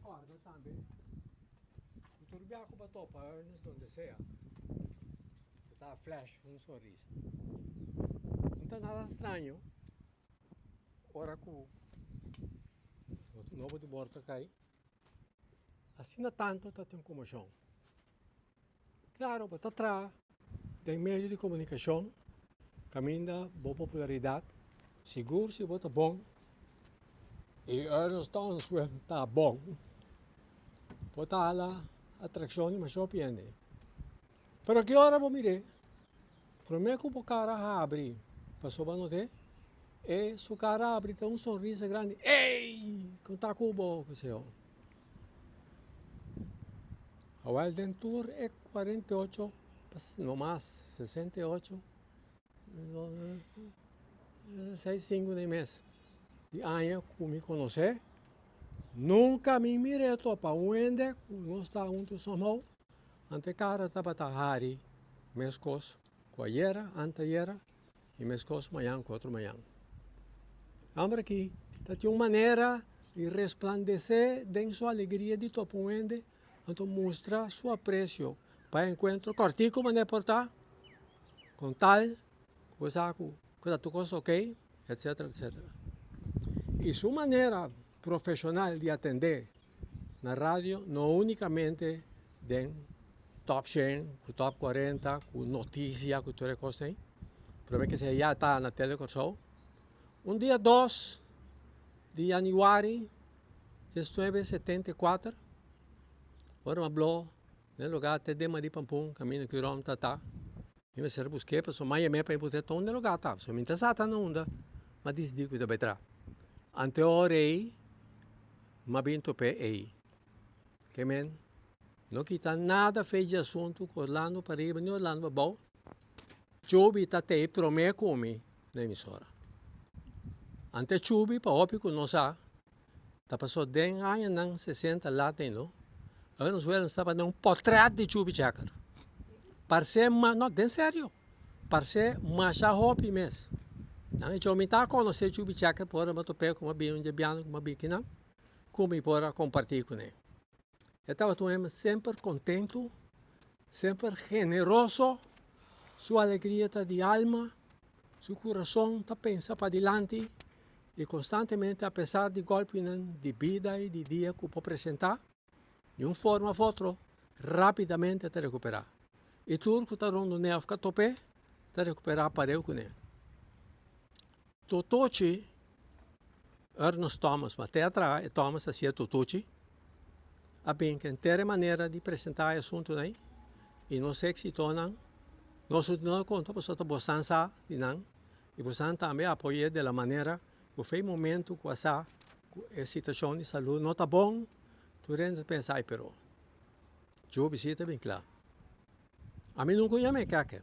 Guarda también, turbiaco para topa, donde sea. Está flash, un sorriso. No está nada extraño. Ora que o novo de bordo cai. Assim não tanto está tem comoção. Claro, para atrás, tem meio de comunicação, caminha boa popularidade, seguro se bota bom, E Ernesto tá bom. Potala attrazioni ma piene. Però che ora vuoi dire? Per me che un po' cara apri, passò bene te? E su cara apri un sorriso grande. Ehi! Con ta cubo, che sei io. A Wild Tour è 48, no más, 68, 65 de mes. De año que me conoce, nunca me miré para onde, não está junto somehow. Ante cara estava tahari, mescos, coiera, anteiera, e mescos manhã, outro manhã. Ambra aqui, tem uma maneira de resplandecer em sua alegria de topo onde, então mostra seu apreço para encontro cortico, mas é portar, com tal, coisa tu gosta, ok, etc, etc. E sua maneira profissional de atender na rádio, não unicamente de top 100, top 40, com notícia, com tudo coisa aí, para que você já está na telecorção. Um dia 2 de januário de 1974, agora uma blô, no lugar até de Mari Pampum, caminho que o tá. E me serve buscar para sua mãe para poder estar no lugar tá. Se me interessa tá na onda, mas diz digo da betra. Ante orei, mas bem tope aí. Que men, não quita nada fez de assunto com Orlando para ir no Orlando bom. Chubi tá te promete comer na emissora. Ante chubi pa opi ko no sa, tapos den ayan ng 60 latin lo, ano suelo estaba nung potrat de chubi chakar. Parse ma, no, den serio, parse masha hopi mes. Nang chomi ta ko no se chubi chakar pora matope ko mabiyon de biano ko mabikinam, kumi pora compartir com ele. Eu estava sempre contento, sempre generoso, sua alegria está de alma, seu coração está pensa para adiante. E constantemente, apesar de golpes de vida e de dia que pode apresentar, de uma forma ou outra, rapidamente te recuperar. E tudo que está rondo nele fica tope, te recuperar para eu com ele. Totochi, Ernest Thomas, mas até atrás, Thomas assim Totochi, a bem que inteira maneira de apresentar o assunto aí, e não sei se tornam, nós não contamos para bostança de não, e bostança também apoia de la maneira que foi momento com essa situação de saúde não está bom, tu rende pensar, pero eu visita bem claro. A mim não conhece que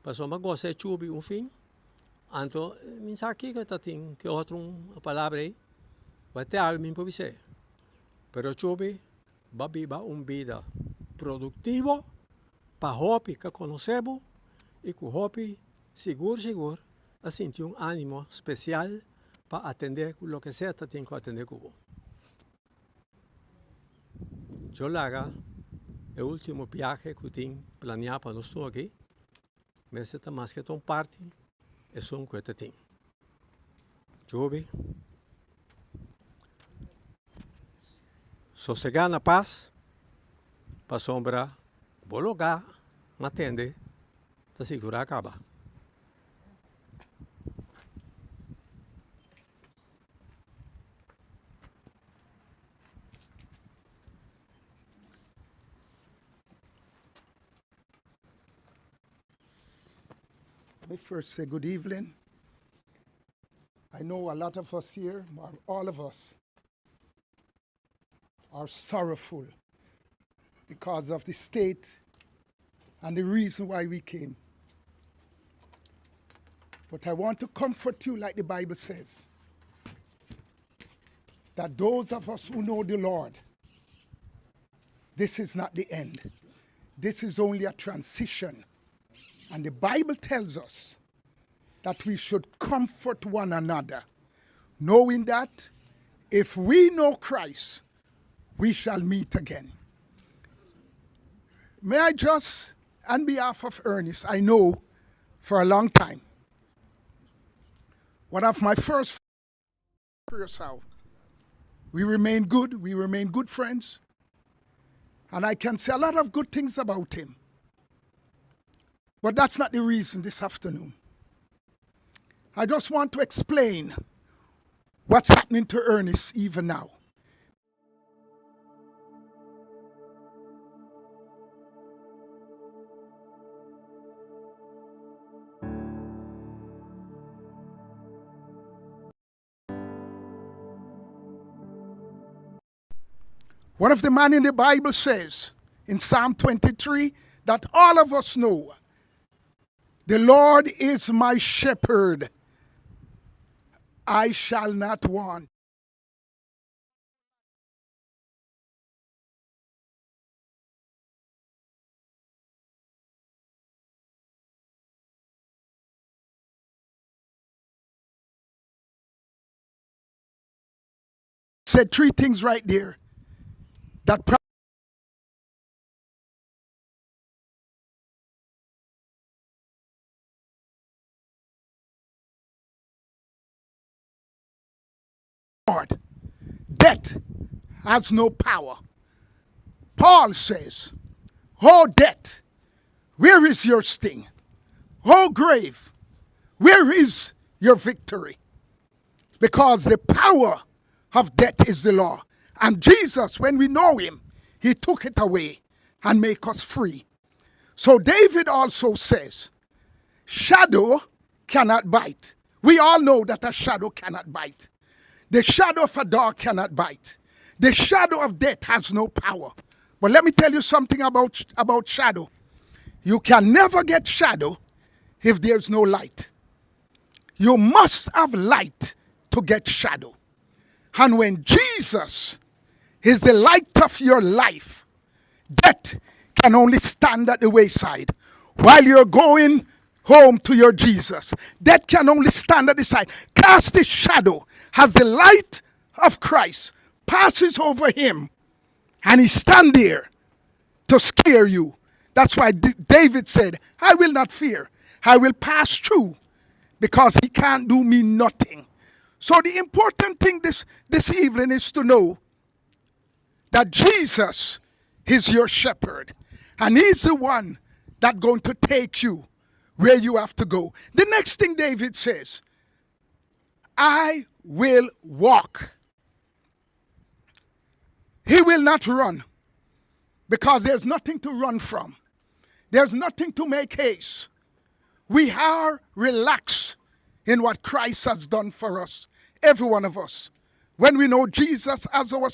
passou uma coisa chubi um fim, então me sabe que tá tem que outra uma palavra aí, vai ter algo me pode ser, pero chubi vai viver vida produtivo para hobby que conhecemos e com hobby seguro a sentir ânimo especial para atender o que sea que tem que atender com. Eu laga o último viagem que tenho planeado para nós aqui, mas é mais que uma parte é só um que eu tenho. Jovem, sossegar na paz, para sombra, vou lugar, me atender, para segurar acaba. Let me first say good evening. I know a lot of us here, all of us, are sorrowful because of the state and the reason why we came. But I want to comfort you like the Bible says, that those of us who know the Lord, this is not the end. This is only a transition. And the Bible tells us that we should comfort one another, knowing that if we know Christ, we shall meet again. May I just, on behalf of Ernest, I know for a long time, one of my first prayers out, we remain good friends, and I can say a lot of good things about him. But that's not the reason this afternoon. I just want to explain what's happening to Ernest even now. One of the men in the Bible says in Psalm 23 that all of us know, the Lord is my shepherd, I shall not want. Said three things right there that Lord, death has no power. Paul says, "Oh death, where is your sting? Oh grave, where is your victory?" Because the power of death is the law. And Jesus, when we know him, he took it away and make us free. So David also says, shadow cannot bite. We all know that a shadow cannot bite. The shadow of a dog cannot bite. The shadow of death has no power. But let me tell you something about shadow. You can never get shadow if there's no light. You must have light to get shadow. And when Jesus is the light of your life, death can only stand at the wayside while you're going home to your Jesus. Death can only stand at the side. Cast his shadow as the light of Christ passes over him, and he stand there to scare you. That's why David said, I will not fear. I will pass through because he can't do me nothing. So the important thing this evening is to know that Jesus is your shepherd, and he's the one that's going to take you where you have to go. The next thing David says, I will walk. He will not run because there's nothing to run from. There's nothing to make haste. We are relaxed in what Christ has done for us, every one of us. When we know Jesus as our